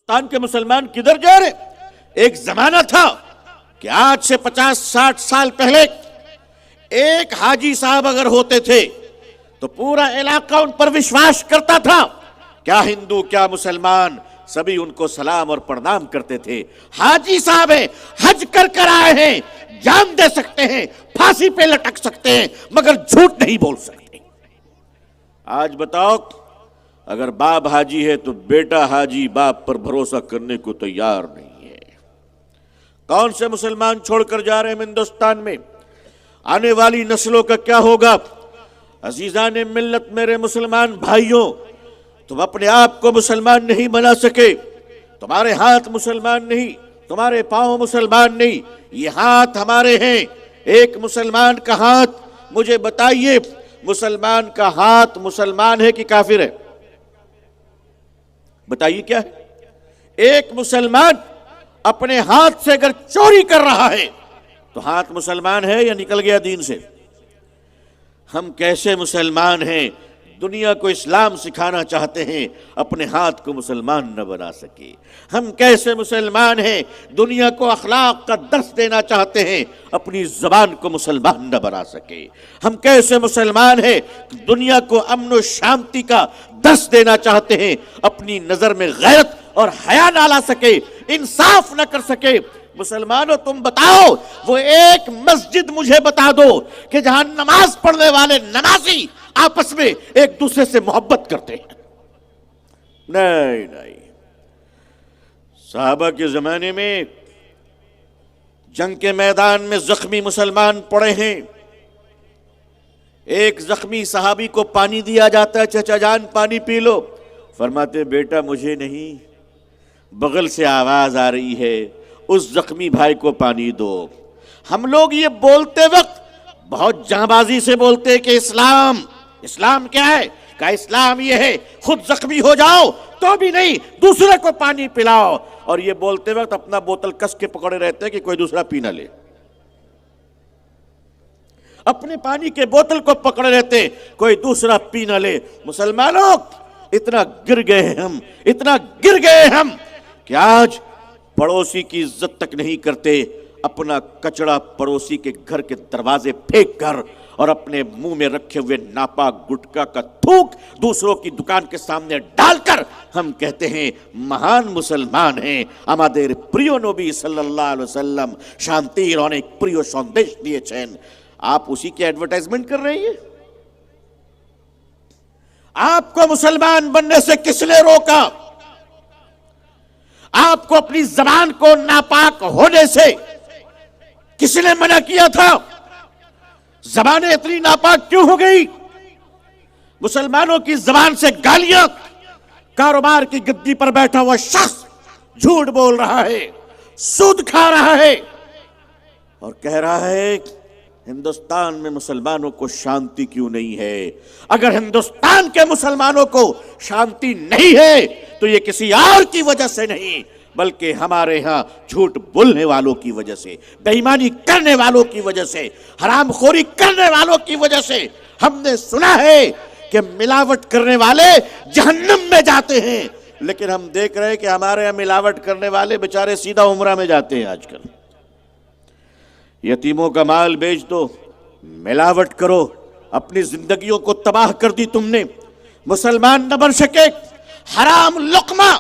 ہندوستان کے مسلمان کدھر جا رہے؟ ایک زمانہ تھا کہ آج سے 50-60 سال پہلے ایک حاجی صاحب اگر ہوتے تھے تو پورا علاقہ ان پر وشواس کرتا تھا، کیا ہندو کیا مسلمان سبھی ان کو سلام اور پرنام کرتے تھے۔ حاجی صاحب ہیں، حج کر آئے ہیں، جان دے سکتے ہیں، پھانسی پہ لٹک سکتے ہیں، مگر جھوٹ نہیں بول سکتے۔ آج بتاؤ، اگر باپ حاجی ہے تو بیٹا حاجی باپ پر بھروسہ کرنے کو تیار نہیں ہے۔ کون سے مسلمان چھوڑ کر جا رہے ہیں ہندوستان میں؟ آنے والی نسلوں کا کیا ہوگا؟ عزیزان ملت، میرے مسلمان بھائیوں، تم اپنے آپ کو مسلمان نہیں بنا سکے، تمہارے ہاتھ مسلمان نہیں، تمہارے پاؤں مسلمان نہیں، یہ ہاتھ ہمارے ہیں۔ ایک مسلمان کا ہاتھ، مجھے بتائیے، مسلمان کا ہاتھ مسلمان ہے کہ کافر ہے؟ بتائیے کیا ہے؟ ایک مسلمان اپنے ہاتھ سے اگر چوری کر رہا ہے تو ہاتھ مسلمان ہے یا نکل گیا دین سے؟ ہم کیسے مسلمان ہیں؟ دنیا کو اسلام سکھانا چاہتے ہیں، اپنے ہاتھ کو مسلمان نہ بنا سکے۔ ہم کیسے مسلمان ہیں؟ دنیا کو اخلاق کا درس دینا چاہتے ہیں، اپنی زبان کو مسلمان نہ بنا سکے۔ ہم کیسے مسلمان ہیں؟ دنیا کو امن و شانتی کا درس دینا چاہتے ہیں، اپنی نظر میں غیرت اور حیا نہ لا سکے، انصاف نہ کر سکے۔ مسلمانوں، تم بتاؤ، وہ ایک مسجد مجھے بتا دو کہ جہاں نماز پڑھنے والے نمازی آپس میں ایک دوسرے سے محبت کرتے ہیں؟ نہیں۔ صحابہ کے زمانے میں جنگ کے میدان میں زخمی مسلمان پڑے ہیں، ایک زخمی صحابی کو پانی دیا جاتا ہے، چچا جان پانی پی لو، فرماتے بیٹا مجھے نہیں، بغل سے آواز آ رہی ہے، اس زخمی بھائی کو پانی دو۔ ہم لوگ یہ بولتے وقت بہت جاں بازی سے بولتے کہ اسلام کیا ہے؟ کہ اسلام یہ ہے خود زخمی ہو جاؤ تو بھی نہیں، دوسرے کو پانی پلاؤ، اور یہ بولتے وقت اپنا بوتل کس کے پکڑے رہتے کہ کوئی دوسرا پی نہ لے، اپنے پانی کے بوتل کو پکڑے رہتے کوئی دوسرا پی نہ لے۔ مسلمانوں، اتنا گر گئے ہم کہ آج پڑوسی کی عزت تک نہیں کرتے، اپنا کچڑا پڑوسی کے گھر کے دروازے پھینک کر اور اپنے منہ میں رکھے ہوئے ناپاک گٹکا کا تھوک دوسروں کی دکان کے سامنے ڈال کر ہم کہتے ہیں مہان مسلمان ہیں، ہمارے پریو نبی صلی اللہ علیہ وسلم شانتیر اور ایک پریو سندیش دیے چھین۔ آپ اسی کی ایڈورٹائزمنٹ کر رہے ہیں؟ آپ کو مسلمان بننے سے کس نے روکا؟ آپ کو اپنی زبان کو ناپاک ہونے سے کس نے منع کیا تھا؟ زبانیں اتنی ناپاک کیوں ہو گئی؟ مسلمانوں کی زبان سے گالیاں، کاروبار کی گدی پر بیٹھا ہوا شخص جھوٹ بول رہا ہے، سود کھا رہا ہے اور کہہ رہا ہے ہندوستان میں مسلمانوں کو شانتی کیوں نہیں ہے؟ اگر ہندوستان کے مسلمانوں کو شانتی نہیں ہے تو یہ کسی اور کی وجہ سے نہیں، بلکہ ہمارے ہاں جھوٹ بولنے والوں کی وجہ سے، بے ایمانی کرنے والوں کی وجہ سے، حرام خوری کرنے والوں کی وجہ سے۔ ہم نے سنا ہے کہ ملاوٹ کرنے والے جہنم میں جاتے ہیں، لیکن ہم دیکھ رہے ہیں کہ ہمارے یہاں ملاوٹ کرنے والے بیچارے سیدھا عمرہ میں جاتے ہیں۔ آج کل یتیموں کا مال بیچ دو، ملاوٹ کرو، اپنی زندگیوں کو تباہ کر دی تم نے، مسلمان نہ بن سکے۔ حرام لقمہ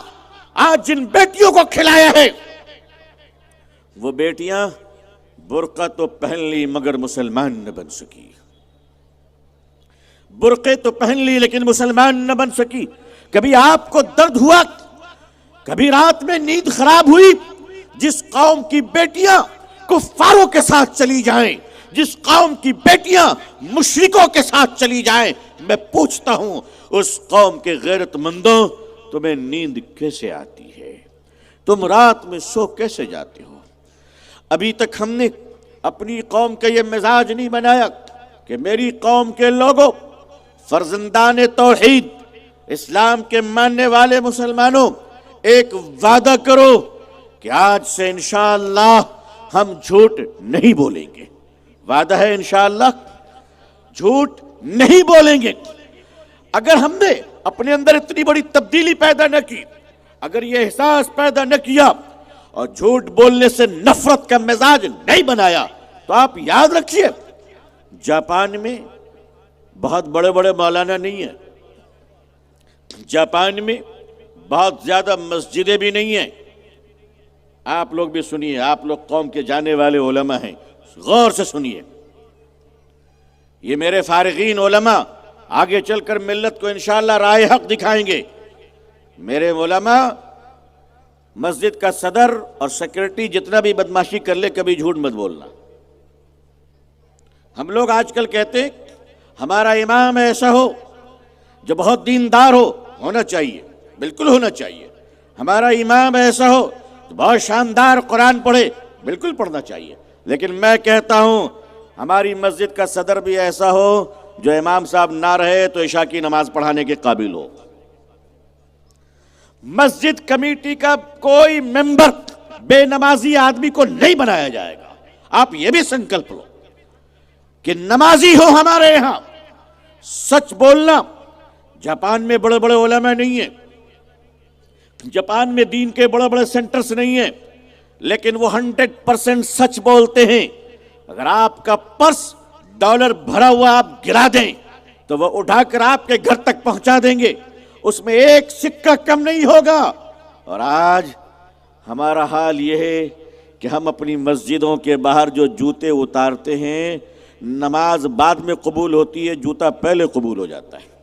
آج جن بیٹیوں کو کھلایا ہے، وہ بیٹیاں برقع تو پہن لی مگر مسلمان نہ بن سکی، برقعے تو پہن لی لیکن مسلمان نہ بن سکی۔ کبھی آپ کو درد ہوا، کبھی رات میں نیند خراب ہوئی؟ جس قوم کی بیٹیاں کفاروں کے ساتھ چلی جائیں، جس قوم کی بیٹیاں مشرکوں کے ساتھ چلی جائیں، میں پوچھتا ہوں اس قوم کے غیرت مندوں، تمہیں نیند کیسے آتی ہے؟ تم رات میں سو کیسے جاتے ہو؟ ابھی تک ہم نے اپنی قوم کا یہ مزاج نہیں بنایا کہ میری قوم کے لوگوں، فرزندان توحید، اسلام کے ماننے والے مسلمانوں، ایک وعدہ کرو کہ آج سے انشاءاللہ ہم جھوٹ نہیں بولیں گے۔ وعدہ ہے انشاءاللہ جھوٹ نہیں بولیں گے۔ اگر ہم نے اپنے اندر اتنی بڑی تبدیلی پیدا نہ کی، اگر یہ احساس پیدا نہ کیا اور جھوٹ بولنے سے نفرت کا مزاج نہیں بنایا تو آپ یاد رکھیے جاپان میں بہت بڑے بڑے مولانا نہیں ہیں، جاپان میں بہت زیادہ مسجدیں بھی نہیں ہیں. آپ لوگ بھی سنیے، آپ لوگ قوم کے جانے والے علماء ہیں، غور سے سنیے. یہ میرے فارغین علماء آگے چل کر ملت کو انشاءاللہ راہ حق دکھائیں گے. میرے علماء مسجد کا صدر اور سیکرٹری جتنا بھی بدماشی کر لے کبھی جھوٹ مت بولنا. ہم لوگ آج کل کہتے ہیں ہمارا امام ایسا ہو جو بہت دیندار ہونا چاہیے، بالکل ہونا چاہیے. ہمارا امام ایسا ہو تو بہت شاندار قرآن پڑھے، بالکل پڑھنا چاہیے. لیکن میں کہتا ہوں ہماری مسجد کا صدر بھی ایسا ہو جو امام صاحب نہ رہے تو عشاء کی نماز پڑھانے کے قابل ہو. مسجد کمیٹی کا کوئی ممبر بے نمازی آدمی کو نہیں بنایا جائے گا. آپ یہ بھی سنکلپ لو کہ نمازی ہو ہمارے یہاں. سچ بولنا. جاپان میں بڑے بڑے علماء نہیں ہیں، جاپان میں دین کے بڑے بڑے سینٹرز نہیں ہیں، لیکن وہ 100% سچ بولتے ہیں. اگر آپ کا پرس ڈالر بھرا ہوا آپ گرا دیں تو وہ اٹھا کر آپ کے گھر تک پہنچا دیں گے، اس میں ایک سکہ کم نہیں ہوگا. اور آج ہمارا حال یہ ہے کہ ہم اپنی مسجدوں کے باہر جو جوتے اتارتے ہیں، نماز بعد میں قبول ہوتی ہے، جوتا پہلے قبول ہو جاتا ہے.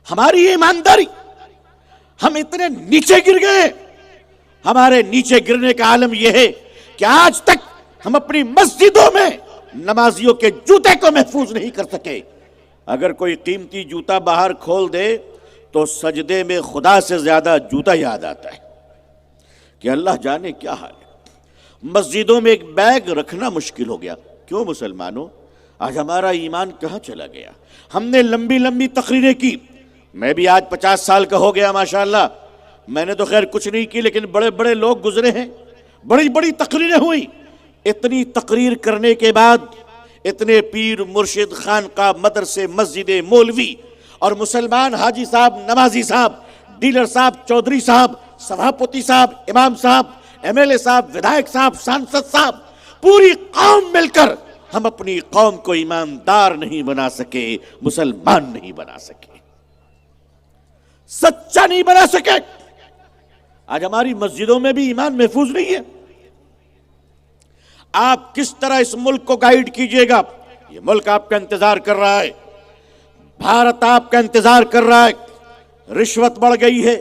ہماری ایمانداری، ہم اتنے نیچے گر گئے. ہمارے نیچے گرنے کا عالم یہ ہے کہ آج تک ہم اپنی مسجدوں میں نمازیوں کے جوتے کو محفوظ نہیں کر سکے. اگر کوئی قیمتی جوتا باہر کھول دے تو سجدے میں خدا سے زیادہ جوتا یاد آتا ہے کہ اللہ جانے کیا حال ہے. مسجدوں میں ایک بیگ رکھنا مشکل ہو گیا. کیوں مسلمانوں؟ آج ہمارا ایمان کہاں چلا گیا؟ ہم نے لمبی لمبی تقریریں کی. میں بھی آج 50 سال کا ہو گیا ماشاءاللہ. میں نے تو خیر کچھ نہیں کی، لیکن بڑے بڑے لوگ گزرے ہیں، بڑی بڑی تقریریں ہوئی. اتنی تقریر کرنے کے بعد اتنے پیر مرشد خانقاہ مدرسے مسجدیں مولوی اور مسلمان حاجی صاحب نمازی صاحب ڈیلر صاحب چودھری صاحب سبھاپتی صاحب امام صاحب ایم ایل اے صاحب ودھائک صاحب سانسد صاحب پوری قوم مل کر ہم اپنی قوم کو ایماندار نہیں بنا سکے، مسلمان نہیں بنا سکے، سچا نہیں بنا سکے. آج ہماری مسجدوں میں بھی ایمان محفوظ نہیں ہے. آپ کس طرح اس ملک کو گائیڈ کیجئے گا؟ یہ ملک آپ کا انتظار کر رہا ہے، بھارت آپ کا انتظار کر رہا ہے. رشوت بڑھ گئی ہے،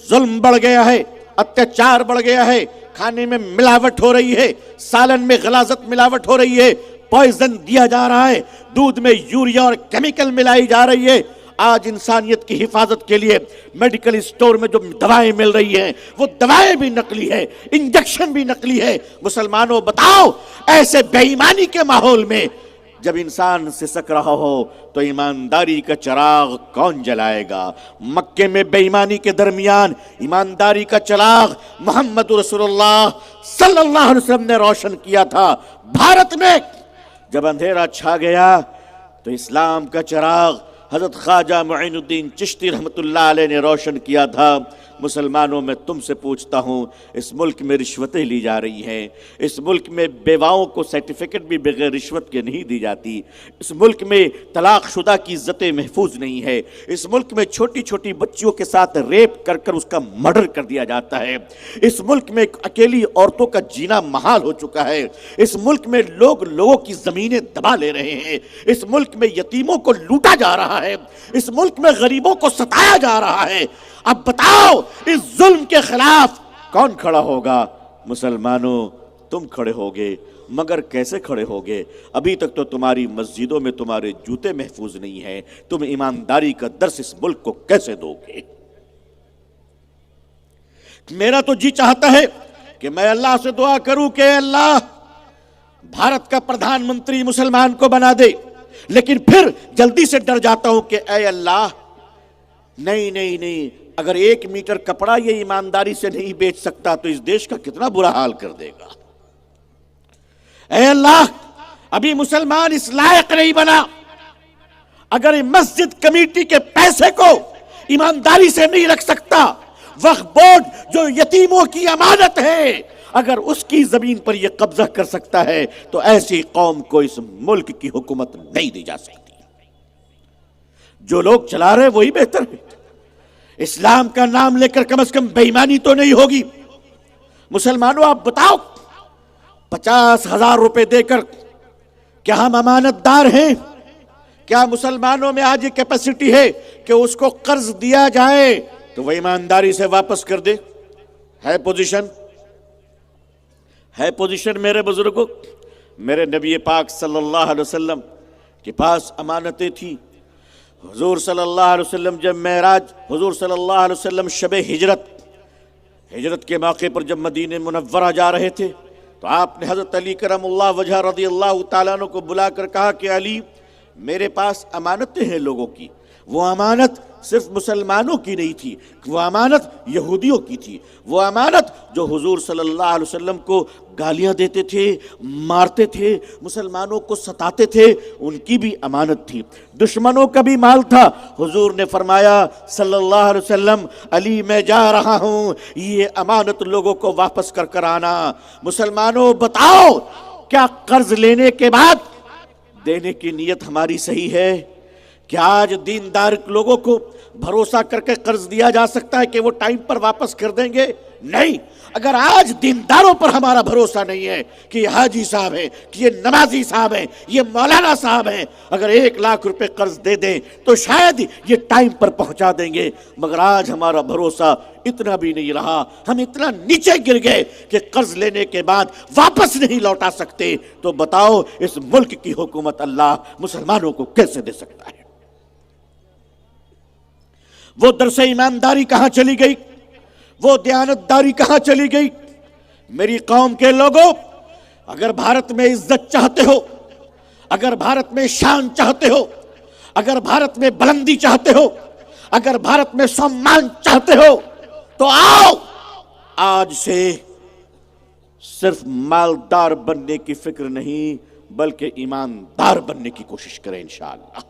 ظلم بڑھ گیا ہے، اتیاچار بڑھ گیا ہے، کھانے میں ملاوٹ ہو رہی ہے، سالن میں غلاظت ملاوٹ ہو رہی ہے، پوائزن دیا جا رہا ہے، دودھ میں یوریا اور کیمیکل ملائی جا رہی ہے. آج انسانیت کی حفاظت کے لیے میڈیکل اسٹور میں جو دوائیں مل رہی ہیں وہ دوائیں بھی نقلی ہے، انجیکشن بھی نقلی ہے. مسلمانوں بتاؤ ایسے بے ایمانی کے ماحول میں جب انسان سسک رہا ہو تو ایمانداری کا چراغ کون جلائے گا؟ مکے میں بے ایمانی کے درمیان ایمانداری کا چراغ محمد رسول اللہ صلی اللہ علیہ وسلم نے روشن کیا تھا. بھارت میں جب اندھیرا چھا گیا تو اسلام کا چراغ حضرت خواجہ معین الدین چشتی رحمت اللہ علیہ نے روشن کیا تھا. مسلمانوں میں تم سے پوچھتا ہوں، اس ملک میں رشوتیں لی جا رہی ہیں، اس ملک میں بیواؤں کو سرٹیفکیٹ بھی بغیر رشوت کے نہیں دی جاتی، اس ملک میں طلاق شدہ کی عزتیں محفوظ نہیں ہے، اس ملک میں چھوٹی چھوٹی بچیوں کے ساتھ ریپ کر کر اس کا مرڈر کر دیا جاتا ہے، اس ملک میں اکیلی عورتوں کا جینا محال ہو چکا ہے، اس ملک میں لوگوں کی زمینیں دبا لے رہے ہیں، اس ملک میں یتیموں کو لوٹا جا رہا ہے، اس ملک میں غریبوں کو ستایا جا رہا ہے. اب بتاؤ اس ظلم کے خلاف کون کھڑا ہوگا؟ مسلمانوں تم کھڑے ہوگے، مگر کیسے کھڑے ہوگے؟ ابھی تک تو تمہاری مسجدوں میں تمہارے جوتے محفوظ نہیں ہیں. تم ایمانداری کا درس اس ملک کو کیسے دو گے؟ میرا تو جی چاہتا ہے کہ میں اللہ سے دعا کروں کہ اے اللہ بھارت کا پردھان منتری مسلمان کو بنا دے، لیکن پھر جلدی سے ڈر جاتا ہوں کہ اے اللہ نہیں، اگر 1 میٹر کپڑا یہ ایمانداری سے نہیں بیچ سکتا تو اس دیش کا کتنا برا حال کر دے گا. اے اللہ ابھی مسلمان اس لائق نہیں بنا. اگر مسجد کمیٹی کے پیسے کو ایمانداری سے نہیں رکھ سکتا، وقف بورڈ جو یتیموں کی امانت ہے اگر اس کی زمین پر یہ قبضہ کر سکتا ہے تو ایسی قوم کو اس ملک کی حکومت نہیں دی جا سکتی۔ جو لوگ چلا رہے وہی بہتر ہے، اسلام کا نام لے کر کم از کم بے ایمانی تو نہیں ہوگی۔ مسلمانوں آپ بتاؤ، 50,000 روپے دے کر کیا ہم امانت دار ہیں؟ کیا مسلمانوں میں آج یہ کیپیسٹی ہے کہ اس کو قرض دیا جائے تو وہ ایمانداری سے واپس کر دے؟ ہے پوزیشن میرے بزرگوں، میرے نبی پاک صلی اللہ علیہ وسلم کے پاس امانتیں تھیں۔ حضور صلی اللہ علیہ وسلم جب معراج، حضور صلی اللہ علیہ وسلم شب ہجرت کے موقع پر جب مدینہ منورہ جا رہے تھے تو آپ نے حضرت علی کرم اللہ وجہ رضی اللہ تعالیٰ عنہ کو بلا کر کہا کہ علی، میرے پاس امانتیں ہیں لوگوں کی، وہ امانت صرف مسلمانوں کی نہیں تھی، وہ امانت یہودیوں کی تھی، وہ امانت جو حضور صلی اللہ علیہ وسلم کو گالیاں دیتے تھے، مارتے تھے، مسلمانوں کو ستاتے تھے، ان کی بھی امانت تھی، دشمنوں کا بھی مال تھا۔ حضور نے فرمایا صلی اللہ علیہ وسلم، علی میں جا رہا ہوں، یہ امانت لوگوں کو واپس کر آنا۔ مسلمانوں بتاؤ، کیا قرض لینے کے بعد دینے کی نیت ہماری صحیح ہے؟ کیا آج دیندار لوگوں کو بھروسہ کر کے قرض دیا جا سکتا ہے کہ وہ ٹائم پر واپس کر دیں گے؟ نہیں۔ اگر آج دینداروں پر ہمارا بھروسہ نہیں ہے کہ یہ حاجی صاحب ہیں، کہ یہ نمازی صاحب ہیں، یہ مولانا صاحب ہیں، اگر 1,00,000 روپے قرض دے دیں تو شاید یہ ٹائم پر پہنچا دیں گے، مگر آج ہمارا بھروسہ اتنا بھی نہیں رہا، ہم اتنا نیچے گر گئے کہ قرض لینے کے بعد واپس نہیں لوٹا سکتے۔ تو بتاؤ اس ملک کی حکومت اللہ مسلمانوں کو کیسے دے سکتا ہے؟ وہ درس ایمانداری کہاں چلی گئی؟ وہ دیانتداری کہاں چلی گئی؟ میری قوم کے لوگوں، اگر بھارت میں عزت چاہتے ہو، اگر بھارت میں شان چاہتے ہو، اگر بھارت میں بلندی چاہتے ہو، اگر بھارت میں سمان چاہتے ہو تو آؤ آج سے صرف مالدار بننے کی فکر نہیں بلکہ ایماندار بننے کی کوشش کریں انشاءاللہ۔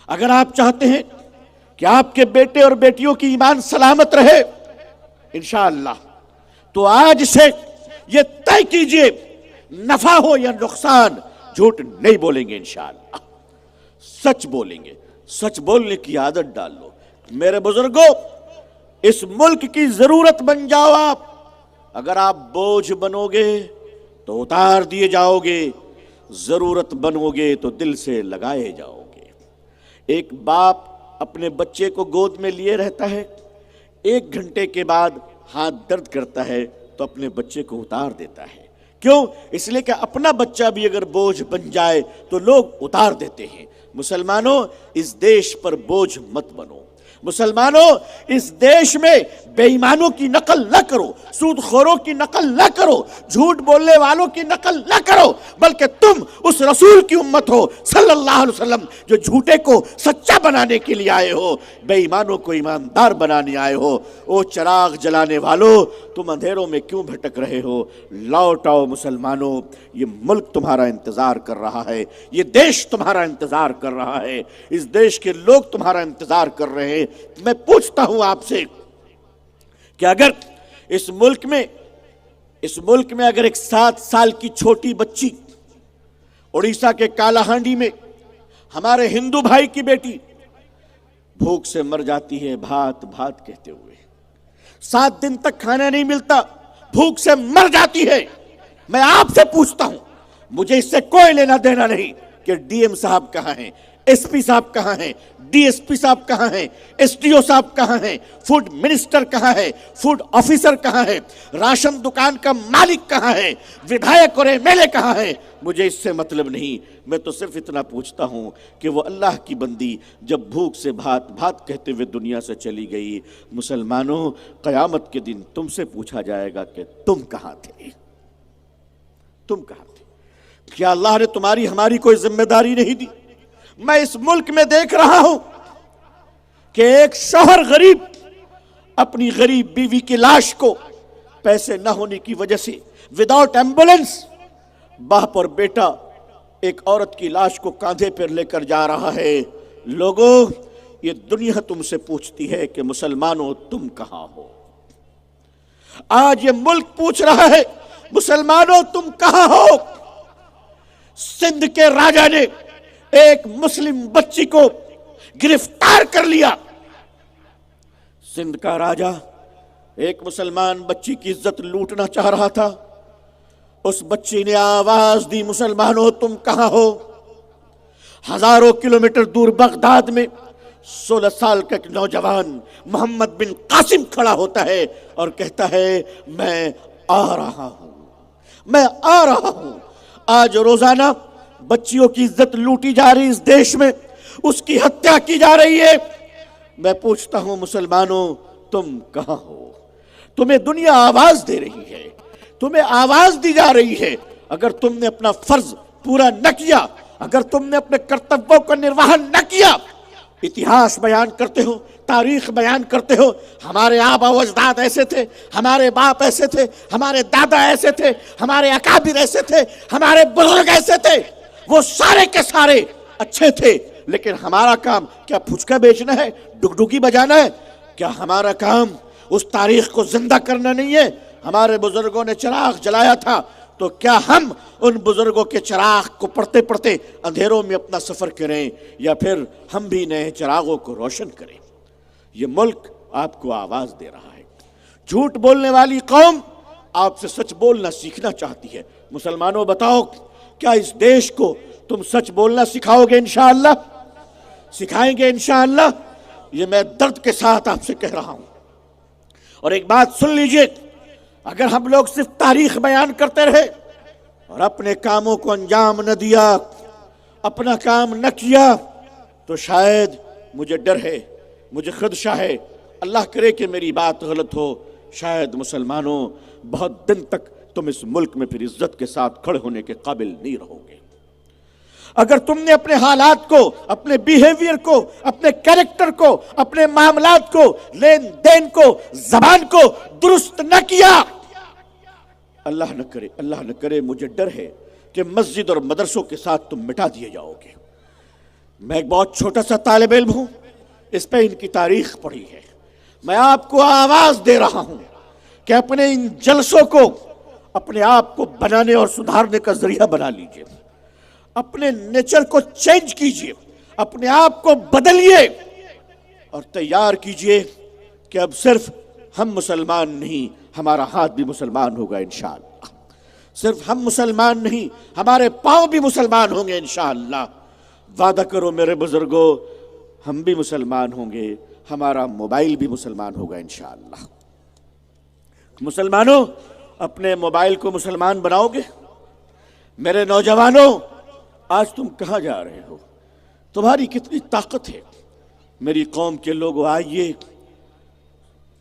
اگر آپ چاہتے ہیں کہ آپ کے بیٹے اور بیٹیوں کی ایمان سلامت رہے انشاءاللہ تو آج سے یہ طے کیجئے، نفع ہو یا نقصان جھوٹ نہیں بولیں گے انشاءاللہ، سچ بولیں گے، سچ بولنے کی عادت ڈال لو۔ میرے بزرگوں، اس ملک کی ضرورت بن جاؤ آپ۔ اگر آپ بوجھ بنو گے تو اتار دیے جاؤ گے، ضرورت بنو گے تو دل سے لگائے جاؤ گے۔ ایک باپ اپنے بچے کو گود میں لیے رہتا ہے، 1 گھنٹے کے بعد ہاتھ درد کرتا ہے تو اپنے بچے کو اتار دیتا ہے۔ کیوں؟ اس لیے کہ اپنا بچہ بھی اگر بوجھ بن جائے تو لوگ اتار دیتے ہیں۔ مسلمانوں، اس دیش پر بوجھ مت بنو۔ مسلمانوں، اس دیش میں بے ایمانوں کی نقل نہ کرو، سود خوروں کی نقل نہ کرو، جھوٹ بولنے والوں کی نقل نہ کرو، بلکہ تم اس رسول کی امت ہو صلی اللہ علیہ وسلم جو جھوٹے کو سچا بنانے کے لیے آئے ہو، بے ایمانوں کو ایماندار بنانے آئے ہو۔ او چراغ جلانے والوں، تم اندھیروں میں کیوں بھٹک رہے ہو؟ لوٹ آؤ مسلمانوں، یہ ملک تمہارا انتظار کر رہا ہے، یہ دیش تمہارا انتظار کر رہا ہے، اس دیش کے لوگ تمہارا انتظار کر رہے ہیں۔ میں پوچھتا ہوں آپ سے کہ اگر اس ملک میں اگر ایک 7 سال کی چھوٹی بچی اڑیسہ کے کالا ہانڈی میں ہمارے ہندو بھائی کی بیٹی بھوک سے مر جاتی ہے، بھات بھات کہتے ہوئے 7 دن تک کھانا نہیں ملتا، بھوک سے مر جاتی ہے، میں آپ سے پوچھتا ہوں، مجھے اس سے کوئی لینا دینا نہیں کہ ڈی ایم صاحب کہاں ہیں، ایس پی صاحب کہاں ہیں، ڈی ایس پی صاحب کہاں ہیں، ایس ڈی او صاحب کہاں ہیں، فوڈ منسٹر کہاں ہے، فوڈ آفیسر کہاں ہے، راشن دکان کا مالک کہاں ہے، ودھایک اور ایم ایل اے کہاں ہے، مجھے اس سے مطلب نہیں۔ میں تو صرف اتنا پوچھتا ہوں کہ وہ اللہ کی بندی جب بھوک سے بھات بھات کہتے ہوئے دنیا سے چلی گئی، مسلمانوں قیامت کے دن تم سے پوچھا جائے گا کہ تم کہاں تھے، تم کہاں تھے؟ کیا اللہ نے تمہاری ہماری کوئی ذمہ داری نہیں دی؟ میں اس ملک میں دیکھ رہا ہوں کہ ایک شوہر غریب اپنی غریب بیوی کی لاش کو پیسے نہ ہونے کی وجہ سے وداؤٹ ایمبولینس باپ اور بیٹا ایک عورت کی لاش کو کاندھے پر لے کر جا رہا ہے۔ لوگوں، یہ دنیا تم سے پوچھتی ہے کہ مسلمانوں تم کہاں ہو۔ آج یہ ملک پوچھ رہا ہے مسلمانوں تم کہاں ہو۔ سندھ کے راجا نے ایک مسلم بچی کو گرفتار کر لیا۔ سندھ کا راجا ایک مسلمان بچی کی عزت لوٹنا چاہ رہا تھا۔ اس بچی نے آواز دی مسلمانوں تم کہاں ہو۔ ہزاروں کلومیٹر دور بغداد میں 16 سال کا ایک نوجوان محمد بن قاسم کھڑا ہوتا ہے اور کہتا ہے میں آ رہا ہوں، میں آ رہا ہوں۔ آج روزانہ بچیوں کی عزت لوٹی جا رہی اس دیش میں، اس کی ہتیا کی جا رہی ہے۔ میں پوچھتا ہوں مسلمانوں تم کہاں ہو۔ تمہیں دنیا آواز دے رہی ہے، تمہیں آواز دی جا رہی ہے۔ اگر تم نے اپنا فرض پورا نہ کیا، اگر تم نے اپنے کرتبوں کا نرواہن نہ کیا، اتہاس بیان کرتے ہو، تاریخ بیان کرتے ہو، ہمارے آبا و اجداد ایسے تھے، ہمارے باپ ایسے تھے، ہمارے دادا ایسے تھے، ہمارے اکابر ایسے تھے، ہمارے بزرگ ایسے تھے، وہ سارے کے سارے اچھے تھے۔ لیکن ہمارا کام کیا پھچکا بیچنا ہے، ڈگڈگی بجانا ہے؟ کیا ہمارا کام اس تاریخ کو زندہ کرنا نہیں ہے؟ ہمارے بزرگوں نے چراغ جلایا تھا، تو کیا ہم ان بزرگوں کے چراغ کو پڑھتے پڑھتے اندھیروں میں اپنا سفر کریں، یا پھر ہم بھی نئے چراغوں کو روشن کریں؟ یہ ملک آپ کو آواز دے رہا ہے۔ جھوٹ بولنے والی قوم آپ سے سچ بولنا سیکھنا چاہتی ہے۔ مسلمانوں بتاؤ، کیا اس دیش کو تم سچ بولنا سکھاؤ گے؟ انشاءاللہ سکھائیں گے انشاءاللہ۔ یہ میں درد کے ساتھ آپ سے کہہ رہا ہوں۔ اور ایک بات سن لیجئے، اگر ہم لوگ صرف تاریخ بیان کرتے رہے اور اپنے کاموں کو انجام نہ دیا، اپنا کام نہ کیا، تو شاید مجھے ڈر ہے، مجھے خدشہ ہے، اللہ کرے کہ میری بات غلط ہو، شاید مسلمانوں بہت دن تک تم اس ملک میں پھر عزت کے ساتھ کھڑے ہونے کے قابل نہیں رہو گے۔ اگر تم نے اپنے حالات کو، اپنے بیہیویئر کو، اپنے کریکٹر کو، اپنے معاملات کو، لین دین کو، زبان کو درست نہ کیا، اللہ نہ کرے مجھے ڈر ہے کہ مسجد اور مدرسوں کے ساتھ تم مٹا دیے جاؤ گے۔ میں ایک بہت چھوٹا سا طالب علم ہوں، اس پہ ان کی تاریخ پڑھی ہے۔ میں آپ کو آواز دے رہا ہوں کہ اپنے ان جلسوں کو اپنے آپ کو بنانے اور سدھارنے کا ذریعہ بنا لیجئے، اپنے نیچر کو چینج کیجئے، اپنے آپ کو بدلیے اور تیار کیجئے کہ اب صرف ہم مسلمان نہیں، ہمارا ہاتھ بھی مسلمان ہوگا انشاءاللہ۔ صرف ہم مسلمان نہیں، ہمارے پاؤں بھی مسلمان ہوں گے انشاءاللہ۔ وعدہ کرو میرے بزرگوں، ہم بھی مسلمان ہوں گے، ہمارا موبائل بھی مسلمان ہوگا انشاءاللہ۔ مسلمانوں اپنے موبائل کو مسلمان بناؤ گے؟ میرے نوجوانوں آج تم کہاں جا رہے ہو؟ تمہاری کتنی طاقت ہے؟ میری قوم کے لوگوں آئیے،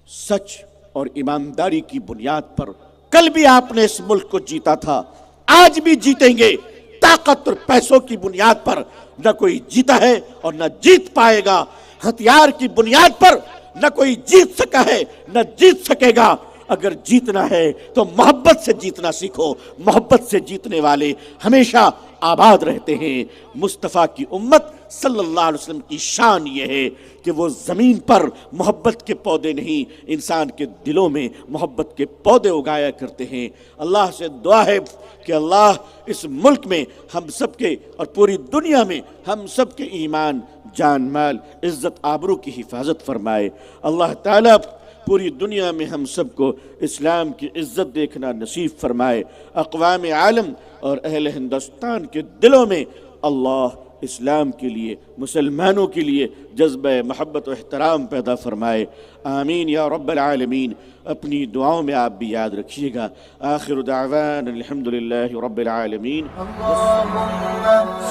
سچ اور ایمانداری کی بنیاد پر کل بھی آپ نے اس ملک کو جیتا تھا، آج بھی جیتیں گے۔ طاقت اور پیسوں کی بنیاد پر نہ کوئی جیتا ہے اور نہ جیت پائے گا۔ ہتھیار کی بنیاد پر نہ کوئی جیت سکا ہے نہ جیت سکے گا۔ اگر جیتنا ہے تو محبت سے جیتنا سیکھو، محبت سے جیتنے والے ہمیشہ آباد رہتے ہیں۔ مصطفیٰ کی امت صلی اللہ علیہ وسلم کی شان یہ ہے کہ وہ زمین پر محبت کے پودے نہیں، انسان کے دلوں میں محبت کے پودے اگایا کرتے ہیں۔ اللہ سے دعا ہے کہ اللہ اس ملک میں ہم سب کے اور پوری دنیا میں ہم سب کے ایمان، جان، مال، عزت، آبرو کی حفاظت فرمائے۔ اللہ تعالیٰ پوری دنیا میں ہم سب کو اسلام کی عزت دیکھنا نصیب فرمائے۔ اقوام عالم اور اہل ہندوستان کے دلوں میں اللہ اسلام کے لیے، مسلمانوں کے لیے جذبہ محبت و احترام پیدا فرمائے۔ آمین یا رب العالمین۔ اپنی دعاؤں میں آپ بھی یاد رکھیے گا۔ آخر دعوانا الحمدللہ رب العالمین۔ اللهم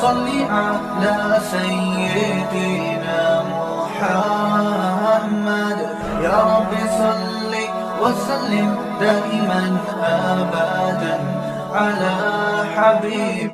صل على سيدنا محمد يا رب صل وسلم دائما أبدا على حبيب